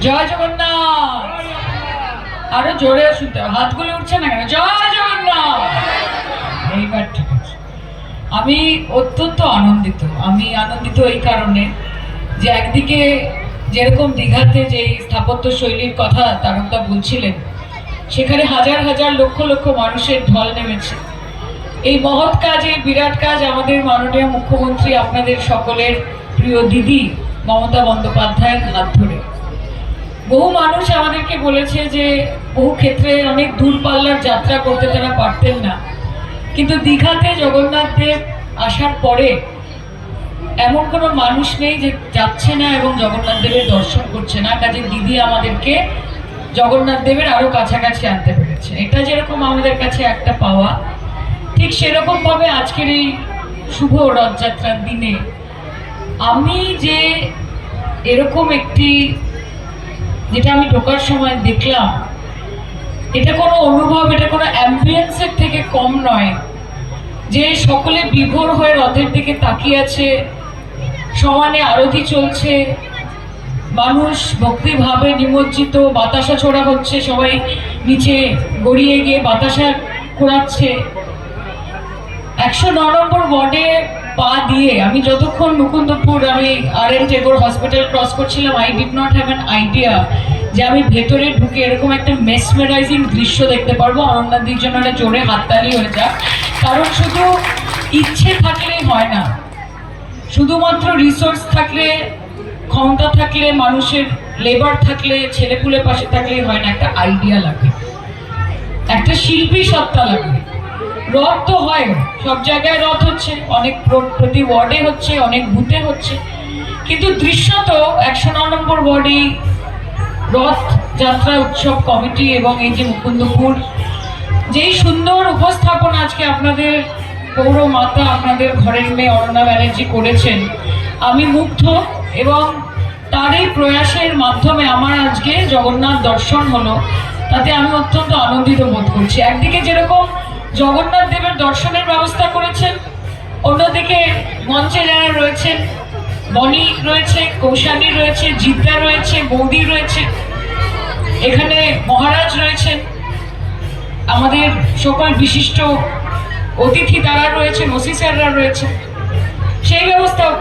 জয় জগন্নাথ। আরো জোরে শুনতে, হাতগুলো উঠছে না কেন? জয় জগন্নাথ। এইবার ঠিক আছে। আমি অত্যন্ত আনন্দিত। আমি আনন্দিত এই কারণে যে একদিকে যেরকম দীঘাতে যে স্থাপত্য শৈলীর কথা তারকদা বলছিলেন, সেখানে হাজার হাজার লক্ষ লক্ষ মানুষের ঢল নেমেছে। এই মহৎ কাজ, এই বিরাট কাজ আমাদের মাননীয় মুখ্যমন্ত্রী, আপনাদের সকলের প্রিয় দিদি মমতা বন্দ্যোপাধ্যায়ের হাত ধরে। বহু মানুষ আমাদেরকে বলেছে যে বহু ক্ষেত্রে অনেক দূরপাল্লার যাত্রা করতে তারা পারতেন না, কিন্তু দীঘাতে জগন্নাথ দেব আসার পরে এমন কোনো মানুষ নেই যে যাচ্ছে না এবং জগন্নাথ দেবের দর্শন করছে না। কাজে দিদি আমাদেরকে জগন্নাথ দেবের আরো কাছাকাছি আনতে পেরেছে। এটা যেরকম আমাদের কাছে একটা পাওয়া, ঠিক সেরকম ভাবে আজকের এই শুভ রথযাত্রার দিনে আমি যে এরকম একটি, যেটা আমি ঢোকার সময় দেখলাম, এটা কোনো অনুভব, এটা কোনো অ্যাম্বিয়েন্সের থেকে কম নয়। যে সকলে বিভোর হয়ে রথের দিকে তাকিয়ে আছে, সমানে আরতি চলছে, মানুষ ভক্তিভাবে নিমজ্জিত, বাতাসা ছোড়া হচ্ছে, সবাই নিচে গড়িয়ে গিয়ে বাতাসা কোড়াচ্ছে। 109 নম্বর ওয়ার্ডে পা দিয়ে আমি যতক্ষণ মুকুন্দপুর, আমি আর.এন. টেগোর হসপিটাল ক্রস করছিলাম, I did not have an idea যে আমি ভেতরে ঢুকে এরকম একটা মেসমেরাইজিং দৃশ্য দেখতে পারবো। অনন্যাদির জন্য একটা জোরে হাততালি হয়ে যাক, কারণ শুধু ইচ্ছে থাকলেই হয় না, শুধুমাত্র রিসোর্স থাকলে, ক্ষমতা থাকলে, মানুষের লেবার থাকলে, ছেলেপুলে পাশে থাকলেই হয় না। একটা আইডিয়া লাগে, একটা শিল্পী সত্তা লাগে। রথ তো হয়, সব জায়গায় রথ হচ্ছে, অনেক প্রতি ওয়ার্ডে হচ্ছে, অনেক বুথে হচ্ছে, কিন্তু দৃশ্যত 109 নম্বর ওয়ার্ডে রথ যাত্রা উৎসব কমিটি এবং এই যে মুকুন্দপুর, যেই সুন্দর উপস্থাপনা আজকে আপনাদের পৌর মাতা, আপনাদের ঘরের মেয়ে অরুণা ব্যানার্জি করেছেন, আমি মুগ্ধ। এবং তার এই প্রয়াসের মাধ্যমে আমার আজকে জগন্নাথ দর্শন হলো, তাতে আমি অত্যন্ত আনন্দিত বোধ করছি। একদিকে যেরকম জগন্নাথ দেবের দর্শনের ব্যবস্থা করেছেন, অন্যদিকে মঞ্চে যারা রয়েছেন, বনি রয়েছে, কৌশানী রয়েছে, জিদ্দা রয়েছে, বৌদি রয়েছে, এখানে মহারাজ রয়েছেন, আমাদের সকল বিশিষ্ট অতিথি তারা রয়েছে, ওসি স্যাররা রয়েছে, সেই ব্যবস্থাও